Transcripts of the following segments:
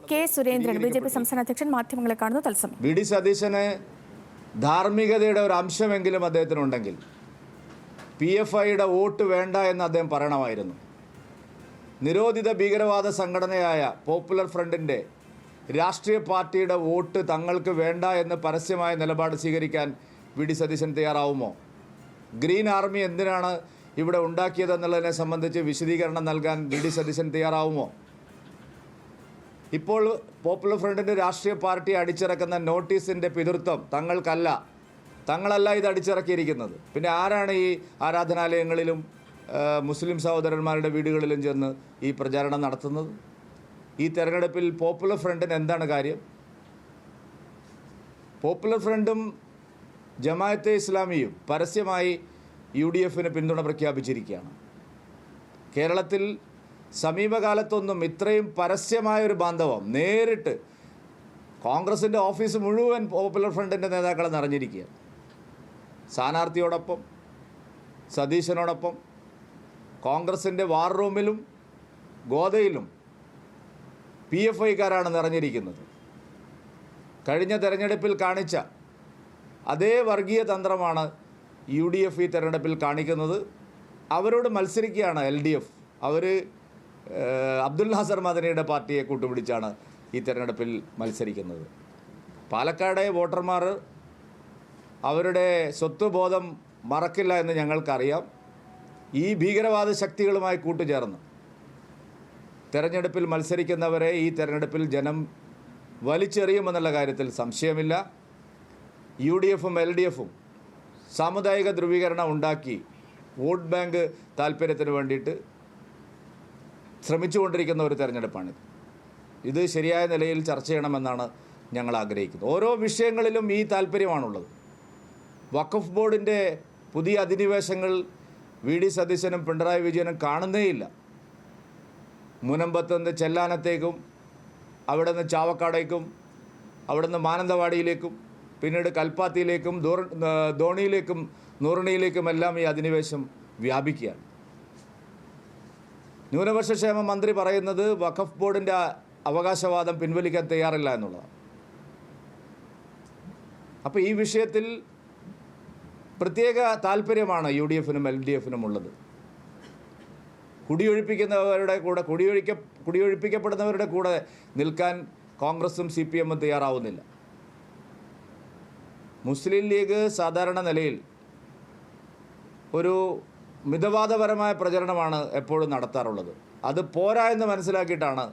K Surendran BJP. സംസ്ഥാന അധ്യക്ഷൻ മാധ്യമങ്ങളെ കാണുന്നു തത്സമയം. വി.ഡി. സതീശന് ധാർമ്മികതയുടെ ഒരു അംശമെങ്കിലും അദ്ദേഹത്തിനുണ്ടെങ്കിൽ PFIയുടെ വോട്ട് വേണ്ട എന്ന് അദ്ദേഹം പറയണമായിരുന്നു. നിരോധിത ഭീകരവാദ സംഘടനയായ പോപ്പുലർ ഫ്രണ്ടിൻ്റെ രാഷ്ട്രീയ പാർട്ടിയുടെ വോട്ട് തങ്ങൾക്ക് വേണ്ട എന്ന് പരസ്യമായ നിലപാട് സ്വീകരിക്കാൻ വി.ഡി. സതീശൻ തയ്യാറാവുമോ? ഗ്രീൻ ആർമി എന്തിനാണ് ഇവിടെ ഉണ്ടാക്കിയതെന്നുള്ളതിനെ സംബന്ധിച്ച് വിശദീകരണം നൽകാൻ വി.ഡി. സതീശൻ തയ്യാറാവുമോ? ഇപ്പോൾ പോപ്പുലർ ഫ്രണ്ടിൻ്റെ രാഷ്ട്രീയ പാർട്ടി അടിച്ചിറക്കുന്ന നോട്ടീസിൻ്റെ പിതൃത്വം തങ്ങളല്ല ഇത് അടിച്ചിറക്കിയിരിക്കുന്നത്. പിന്നെ ആരാണ് ഈ ആരാധനാലയങ്ങളിലും മുസ്ലിം സഹോദരന്മാരുടെ വീടുകളിലും ചെന്ന് ഈ പ്രചാരണം നടത്തുന്നത്? ഈ തെരഞ്ഞെടുപ്പിൽ പോപ്പുലർ ഫ്രണ്ടിന് എന്താണ് കാര്യം? പോപ്പുലർ ഫ്രണ്ടും ജമാഅത്തെ ഇസ്ലാമിയും പരസ്യമായി UDFന് പിന്തുണ പ്രഖ്യാപിച്ചിരിക്കുകയാണ്. കേരളത്തിൽ സമീപകാലത്തൊന്നും ഇത്രയും പരസ്യമായൊരു ബാന്ധവം നേരിട്ട് കോൺഗ്രസിൻ്റെ ഓഫീസ് മുഴുവൻ പോപ്പുലർ ഫ്രണ്ടിൻ്റെ നേതാക്കളെ നിറഞ്ഞിരിക്കുകയാണ്. സ്ഥാനാർത്ഥിയോടൊപ്പം, സതീശനോടൊപ്പം, കോൺഗ്രസിൻ്റെ വാർ റൂമിലും ഗോദയിലും PFIക്കാരാണ് നിറഞ്ഞിരിക്കുന്നത്. കഴിഞ്ഞ തെരഞ്ഞെടുപ്പിൽ കാണിച്ച അതേ വർഗീയ തന്ത്രമാണ് UDF ഈ തെരഞ്ഞെടുപ്പിൽ കാണിക്കുന്നത്. അവരോട് മത്സരിക്കുകയാണ് LDF. അവർ അബ്ദുൽ നാസർ മദനിയുടെ പാർട്ടിയെ കൂട്ടുപിടിച്ചാണ് ഈ തെരഞ്ഞെടുപ്പിൽ മത്സരിക്കുന്നത്. പാലക്കാട് വോട്ടർമാർ അവരുടെ സ്വത്വബോധം മറക്കില്ല എന്ന് ഞങ്ങൾക്കറിയാം. ഈ ഭീകരവാദ ശക്തികളുമായി കൂട്ടുചേർന്ന് തെരഞ്ഞെടുപ്പിൽ മത്സരിക്കുന്നവരെ ഈ തെരഞ്ഞെടുപ്പിൽ ജനം വലിച്ചെറിയുമെന്നുള്ള കാര്യത്തിൽ സംശയമില്ല. UDFും LDFും സാമുദായിക ധ്രുവീകരണം ഉണ്ടാക്കി വോട്ട് ബാങ്ക് താല്പര്യത്തിന് വേണ്ടിയിട്ട് ശ്രമിച്ചുകൊണ്ടിരിക്കുന്ന ഒരു തെരഞ്ഞെടുപ്പാണിത്. ഇത് ശരിയായ നിലയിൽ ചർച്ച ചെയ്യണമെന്നാണ് ഞങ്ങൾ ആഗ്രഹിക്കുന്നത്. ഓരോ വിഷയങ്ങളിലും ഈ താല്പര്യമാണുള്ളത്. വഖഫ് ബോർഡിൻ്റെ പുതിയ അധിനിവേശങ്ങൾ വി.ഡി. സതീശനും പിണറായി വിജയനും കാണുന്നേയില്ല. മുനമ്പത്ത് നിന്ന് ചെല്ലാനത്തേക്കും, അവിടെ നിന്ന് ചാവക്കാടേക്കും, അവിടെ നിന്ന് മാനന്തവാടിയിലേക്കും, പിന്നീട് കൽപ്പാത്തിയിലേക്കും, ധോണിയിലേക്കും നൂറണിയിലേക്കുമെല്ലാം ഈ അധിനിവേശം വ്യാപിക്കുകയാണ്. ന്യൂനപക്ഷ ക്ഷേമ മന്ത്രി പറയുന്നത് വഖഫ് ബോർഡിൻ്റെ അവകാശവാദം പിൻവലിക്കാൻ തയ്യാറില്ല എന്നുള്ളതാണ്. അപ്പോൾ ഈ വിഷയത്തിൽ പ്രത്യേക താല്പര്യമാണ് UDFനും LDFനും ഉള്ളത്. കുടിയൊഴിപ്പിക്കപ്പെടുന്നവരുടെ കൂടെ നിൽക്കാൻ കോൺഗ്രസും CPMും തയ്യാറാവുന്നില്ല. മുസ്ലിം ലീഗ് സാധാരണ നിലയിൽ ഒരു മിതവാദപരമായ പ്രചരണമാണ് എപ്പോഴും നടത്താറുള്ളത്. അത് പോരാ എന്ന് മനസ്സിലാക്കിയിട്ടാണ്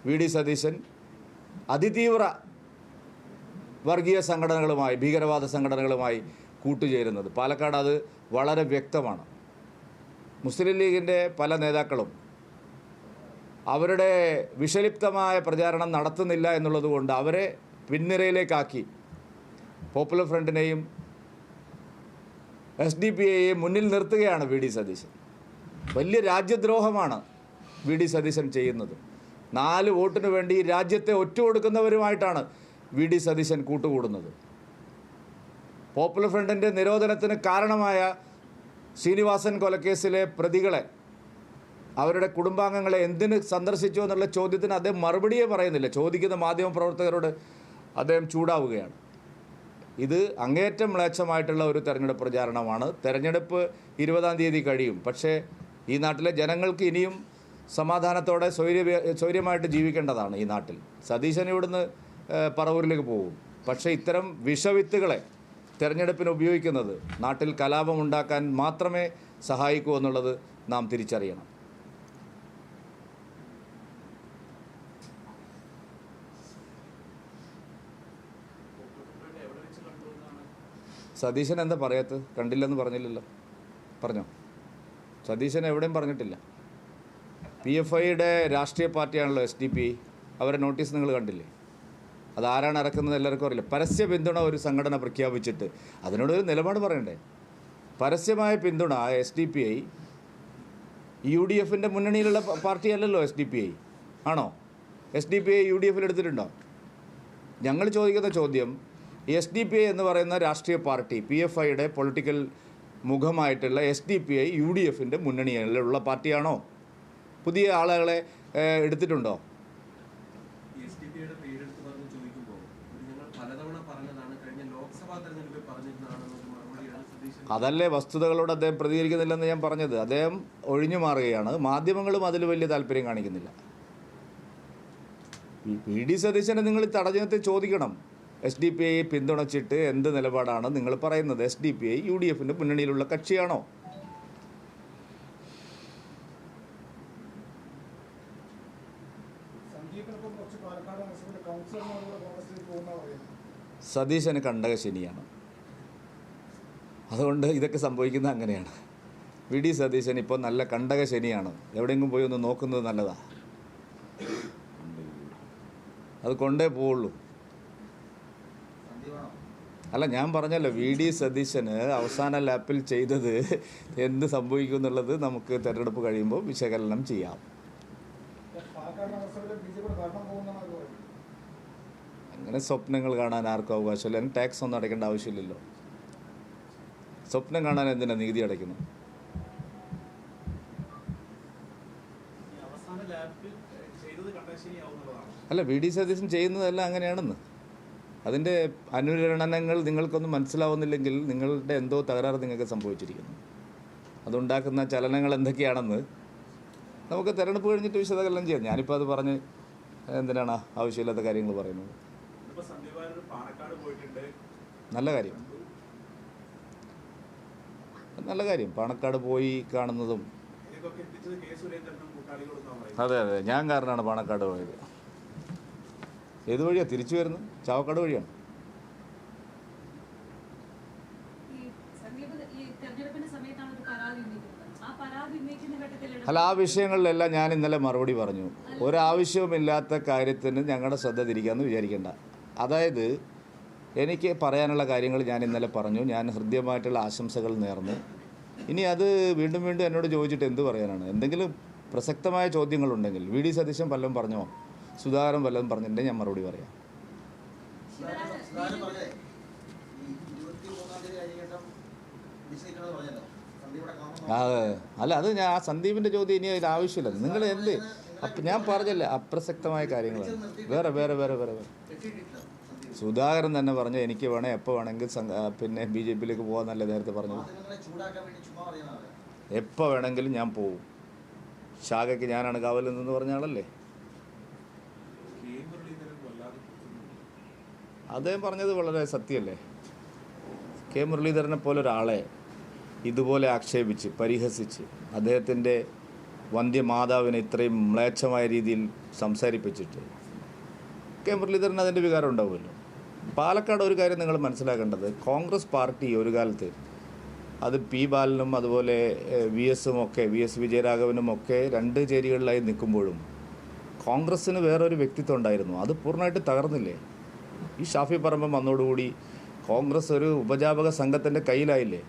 വി.ഡി. സതീശൻ അതിതീവ്ര വർഗീയ സംഘടനകളുമായി, ഭീകരവാദ സംഘടനകളുമായി കൂട്ടുചേരുന്നത്. പാലക്കാട് അത് വളരെ വ്യക്തമാണ്. മുസ്ലിം ലീഗിൻ്റെ പല നേതാക്കളും അവരുടെ വിഷലിപ്തമായ പ്രചാരണം നടത്തുന്നില്ല എന്നുള്ളതുകൊണ്ട് അവരെ പിൻനിരയിലേക്കാക്കി പോപ്പുലർ ഫ്രണ്ടിനെയും SDPIയെയും മുന്നിൽ നിർത്തുകയാണ് വി.ഡി. സതീശൻ. വലിയ രാജ്യദ്രോഹമാണ് വി.ഡി. സതീശൻ ചെയ്യുന്നത്. 4 വോട്ടിന് വേണ്ടി രാജ്യത്തെ ഒറ്റുകൊടുക്കുന്നവരുമായിട്ടാണ് വി.ഡി. സതീശൻ കൂട്ടുകൂടുന്നത്. പോപ്പുലർ ഫ്രണ്ടിൻ്റെ നിരോധനത്തിന് കാരണമായ ശ്രീനിവാസൻ കൊലക്കേസിലെ പ്രതികളെ, അവരുടെ കുടുംബാംഗങ്ങളെ എന്തിന് സന്ദർശിച്ചു എന്നുള്ള ചോദ്യത്തിന് അദ്ദേഹം മറുപടിയേ പറയുന്നില്ല. ചോദിക്കുന്ന മാധ്യമപ്രവർത്തകരോട് അദ്ദേഹം ചൂടാവുകയാണ്. ഇത് അങ്ങേയറ്റം മ്ലേച്ഛമായിട്ടുള്ള ഒരു തെരഞ്ഞെടുപ്പ് പ്രചാരണമാണ്. തെരഞ്ഞെടുപ്പ് 20-ാം തീയതി കഴിയും. പക്ഷേ ഈ നാട്ടിലെ ജനങ്ങൾക്ക് ഇനിയും സമാധാനത്തോടെ സ്വൈര്യമായിട്ട് ജീവിക്കേണ്ടതാണ് ഈ നാട്ടിൽ. സതീശൻ ഇവിടുന്ന് പറവൂരിലേക്ക് പോകും. പക്ഷേ ഇത്തരം വിഷവിത്തുകളെ തെരഞ്ഞെടുപ്പിന് ഉപയോഗിക്കുന്നത് നാട്ടിൽ കലാപമുണ്ടാക്കാൻ മാത്രമേ സഹായിക്കൂ എന്നുള്ളത് നാം തിരിച്ചറിയണം. സതീശൻ എന്താ പറയാത്ത? കണ്ടില്ലെന്ന് പറഞ്ഞില്ലല്ലോ. പറഞ്ഞോ? സതീശൻ എവിടെയും പറഞ്ഞിട്ടില്ല. PFIയുടെ രാഷ്ട്രീയ പാർട്ടിയാണല്ലോ SDPI. അവരുടെ നോട്ടീസ് നിങ്ങൾ കണ്ടില്ലേ? അതാരാണ് ഇറക്കുന്നത് എല്ലാവർക്കും അറിയില്ല. പരസ്യ പിന്തുണ ഒരു സംഘടന പ്രഖ്യാപിച്ചിട്ട് അതിനോടൊരു നിലപാട് പറയണ്ടേ? പരസ്യമായ പിന്തുണ SDPI UDFിൻ്റെ മുന്നണിയിലുള്ള പാർട്ടിയല്ലല്ലോ. SDPI ആണോ? SDPI UDFിൽ എടുത്തിട്ടുണ്ടോ? ഞങ്ങൾ ചോദിക്കുന്ന ചോദ്യം, SDPI എന്ന് പറയുന്ന രാഷ്ട്രീയ പാർട്ടി PFIയുടെ പൊളിറ്റിക്കൽ മുഖമായിട്ടുള്ള SDPI UDFിൻ്റെ മുന്നണിയിലുള്ള പാർട്ടിയാണോ? പുതിയ ആളുകളെ എടുത്തിട്ടുണ്ടോ? പലതവണ പറഞ്ഞതാണ്, കഴിഞ്ഞ ലോക്സഭാ തെരഞ്ഞെടുപ്പിൽ പറഞ്ഞിരുന്നതാണെന്നൊരു മറുപടിയാണ് സതീശൻ. അതല്ലേ വസ്തുതകളോട് അദ്ദേഹം പ്രതികരിക്കുന്നില്ലെന്ന് ഞാൻ പറഞ്ഞത്. അദ്ദേഹം ഒഴിഞ്ഞു മാറുകയാണ്. മാധ്യമങ്ങളും അതിൽ വലിയ താല്പര്യം കാണിക്കുന്നില്ല. വി ഡി സതീശനെ നിങ്ങൾ തടഞ്ഞു നിർത്തി ചോദിക്കണം. SDPI പിന്തുണച്ചിട്ട് എന്ത് നിലപാടാണ് നിങ്ങൾ പറയുന്നത്? SDPI UDFിൻ്റെ മുന്നണിയിലുള്ള കക്ഷിയാണോ? സതീശന് കണ്ടകശനിയാണ്. അതുകൊണ്ട് ഇതൊക്കെ സംഭവിക്കുന്നത് അങ്ങനെയാണ്. വി ഡി സതീശൻ ഇപ്പോൾ നല്ല കണ്ടകശനിയാണ്. എവിടെയെങ്കിലും പോയി ഒന്ന് നോക്കുന്നത് നല്ലതാണ്. അത് കൊണ്ടേ പോവുള്ളൂ. അല്ല, ഞാൻ പറഞ്ഞല്ലോ, വി ഡി സതീശന് അവസാന ലാപ്പിൽ ചെയ്തത് എന്ത് സംഭവിക്കും എന്നുള്ളത് നമുക്ക് തെരഞ്ഞെടുപ്പ് കഴിയുമ്പോൾ വിശകലനം ചെയ്യാം. അങ്ങനെ സ്വപ്നങ്ങൾ കാണാൻ ആർക്കും അവകാശമില്ല. അതിന് ടാക്സ് ഒന്നും അടയ്ക്കേണ്ട ആവശ്യമില്ലല്ലോ. സ്വപ്നം കാണാൻ എന്തിനാണ് നികുതി അടയ്ക്കുന്നത്? അല്ല, വി ഡി സതീശൻ ചെയ്യുന്നതെല്ലാം അങ്ങനെയാണെന്ന്. അതിൻ്റെ അനുരണനങ്ങൾ നിങ്ങൾക്കൊന്നും മനസ്സിലാവുന്നില്ലെങ്കിൽ നിങ്ങളുടെ എന്തോ തകരാറ് നിങ്ങൾക്ക് സംഭവിച്ചിരിക്കുന്നു. അതുണ്ടാക്കുന്ന ചലനങ്ങൾ എന്തൊക്കെയാണെന്ന് നമുക്ക് തെരഞ്ഞെടുപ്പ് കഴിഞ്ഞിട്ട് വിശകലനം ചെയ്യാം. ഞാനിപ്പോൾ അത് പറഞ്ഞ് എന്തിനാണ് ആവശ്യമില്ലാത്ത കാര്യങ്ങൾ പറയുന്നത്? നല്ല കാര്യം, നല്ല കാര്യം. പാണക്കാട് പോയി കാണുന്നതും. അതെ അതെ, ഞാൻ കാരണമാണ് പാണക്കാട് പോയത്. ഏത് വഴിയാണ് തിരിച്ചു വരുന്നത്? ചാവക്കാട് വഴിയാണ്. അല്ല, ആ വിഷയങ്ങളിലെല്ലാം ഞാൻ ഇന്നലെ മറുപടി പറഞ്ഞു. ഒരാവശ്യവുമില്ലാത്ത കാര്യത്തിന് ഞങ്ങളുടെ ശ്രദ്ധ തിരിക്കാമെന്ന് വിചാരിക്കേണ്ട. അതായത് എനിക്ക് പറയാനുള്ള കാര്യങ്ങൾ ഞാൻ ഇന്നലെ പറഞ്ഞു. ഞാൻ ഹൃദ്യമായിട്ടുള്ള ആശംസകൾ നേർന്നു. ഇനി അത് വീണ്ടും വീണ്ടും എന്നോട് ചോദിച്ചിട്ട് എന്ത് പറയാനാണ്? എന്തെങ്കിലും പ്രസക്തമായ ചോദ്യങ്ങളുണ്ടെങ്കിൽ വി ഡി സതീശൻ വല്ലതും പറഞ്ഞോ, സുധാകരൻ വല്ലതും പറഞ്ഞിട്ടുണ്ടെങ്കിൽ ഞാൻ മറുപടി പറയാം. അതെ, അല്ല, അത് ഞാൻ ആ സന്ദീപിൻ്റെ ചോദ്യം ഇനി അതിൽ ആവശ്യമില്ല. നിങ്ങൾ എന്ത് അപ്പം ഞാൻ പറഞ്ഞല്ലേ, അപ്രസക്തമായ കാര്യങ്ങളാണ്. വേറെ വേറെ വേറെ വേറെ വേറെ സുധാകരൻ തന്നെ പറഞ്ഞു എനിക്ക് വേണേൽ എപ്പോൾ വേണമെങ്കിൽ പിന്നെ BJPയിലേക്ക് പോകാമെന്നല്ലേ നേരത്തെ പറഞ്ഞു. എപ്പോൾ വേണമെങ്കിലും ഞാൻ പോവും. ശാഖയ്ക്ക് ഞാനാണ് കാവലിൽ നിന്ന് പറഞ്ഞ ആളല്ലേ. അദ്ദേഹം പറഞ്ഞത് വളരെ സത്യമല്ലേ. കെ മുരളീധരനെ പോലെ ഒരാളെ ഇതുപോലെ ആക്ഷേപിച്ച് പരിഹസിച്ച് അദ്ദേഹത്തിൻ്റെ വന്ധ്യമാതാവിനെ ഇത്രയും മ്ലേച്ഛമായ രീതിയിൽ സംസാരിപ്പിച്ചിട്ട് കെ മുരളീധരൻ അതിൻ്റെ വികാരം ഉണ്ടാവുമല്ലോ. പാലക്കാട് ഒരു കാര്യം നിങ്ങൾ മനസ്സിലാക്കേണ്ടത്, കോൺഗ്രസ് പാർട്ടി ഒരു കാലത്ത് അത് പി ബാലനും അതുപോലെ VS വിജയരാഘവനും ഒക്കെ രണ്ട് ചേരികളിലായി നിൽക്കുമ്പോഴും കോൺഗ്രസ്സിന് വേറൊരു വ്യക്തിത്വം ഉണ്ടായിരുന്നു. അത് പൂർണ്ണമായിട്ട് തകർന്നില്ലേ? ഈ ഷാഫി പറമ്പൻ വന്നതോടുകൂടി കോൺഗ്രസ് ഒരു ഉപജാപക സംഘത്തിൻ്റെ കയ്യിലായില്ലേ?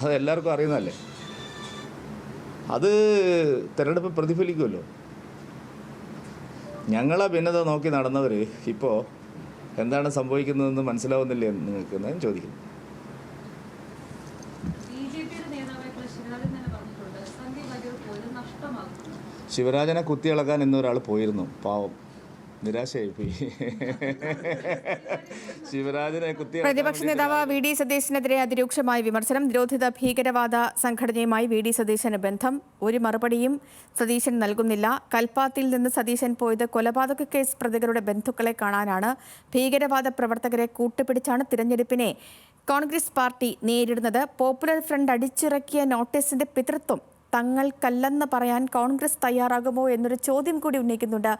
അത് എല്ലാവർക്കും അറിയുന്നതല്ലേ. അത് തിരഞ്ഞെടുപ്പ് പ്രതിഫലിക്കുമല്ലോ. ഞങ്ങളെ ഭിന്നത നോക്കി നടന്നവർ ഇപ്പോൾ എന്താണ് സംഭവിക്കുന്നതെന്ന് മനസ്സിലാവുന്നില്ലേ നിങ്ങൾക്ക് എന്ന് ഞാൻ ചോദിക്കുന്നു. ശിവരാജനെ കുത്തിയിളക്കാൻ ഇന്നൊരാൾ പോയിരുന്നു. പാവം, നിരാശയായിപ്പോയി. ശിവരാജനെ പ്രതിപക്ഷ നേതാവ് വി ഡി സതീശനെതിരെ അതിരൂക്ഷമായ വിമർശനം. നിരോധിത ഭീകരവാദ സംഘടനയുമായി വി ഡി സതീശന് ബന്ധം. ഒരു മറുപടിയും സതീശൻ നൽകുന്നില്ല. കൽപ്പാത്തിയിൽ നിന്ന് സതീശൻ പോയത് കൊലപാതക കേസ് പ്രതികളുടെ ബന്ധുക്കളെ കാണാനാണ്. ഭീകരവാദ പ്രവർത്തകരെ കൂട്ടുപിടിച്ചാണ് തിരഞ്ഞെടുപ്പിനെ കോൺഗ്രസ് പാർട്ടി നേരിടുന്നത്. പോപ്പുലർ ഫ്രണ്ട് അടിച്ചിറക്കിയ നോട്ടീസിന്റെ പിതൃത്വം തങ്ങൾക്കല്ലെന്ന് പറയാൻ കോൺഗ്രസ് തയ്യാറാകുമോ എന്നൊരു ചോദ്യം കൂടി ഉന്നയിക്കുന്നുണ്ട്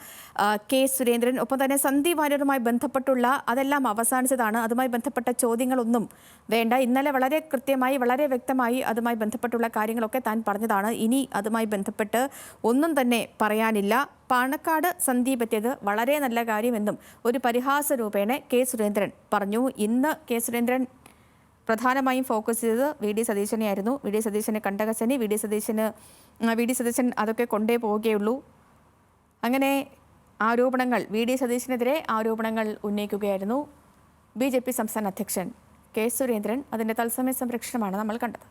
കെ സുരേന്ദ്രൻ. ഒപ്പം തന്നെ സന്ദീപ് വാര്യരുമായി ബന്ധപ്പെട്ടുള്ള അതെല്ലാം അവസാനിച്ചതാണ്. അതുമായി ബന്ധപ്പെട്ട ചോദ്യങ്ങളൊന്നും വേണ്ട. ഇന്നലെ വളരെ കൃത്യമായി വളരെ വ്യക്തമായി അതുമായി ബന്ധപ്പെട്ടുള്ള കാര്യങ്ങളൊക്കെ താൻ പറഞ്ഞതാണ്. ഇനി അതുമായി ബന്ധപ്പെട്ട് ഒന്നും തന്നെ പറയാനില്ല. പാണക്കാട് സന്ദീപ് എത്തിയത് വളരെ നല്ല കാര്യമെന്നും ഒരു പരിഹാസ രൂപേണ കെ സുരേന്ദ്രൻ പറഞ്ഞു. ഇന്ന് കെ സുരേന്ദ്രൻ പ്രധാനമായും ഫോക്കസ് ചെയ്തത് വി ഡി സതീശനെയായിരുന്നു. വി ഡി സതീശന് കണ്ടകശനി, വി ഡി സതീശൻ അതൊക്കെ കൊണ്ടേ പോവുകയുള്ളൂ. അങ്ങനെ ആരോപണങ്ങൾ, വി ഡി സതീശനെതിരെ ആരോപണങ്ങൾ ഉന്നയിക്കുകയായിരുന്നു BJP സംസ്ഥാന അധ്യക്ഷൻ കെ സുരേന്ദ്രൻ. അതിൻ്റെ തത്സമയ സംരക്ഷണമാണ് നമ്മൾ കണ്ടത്.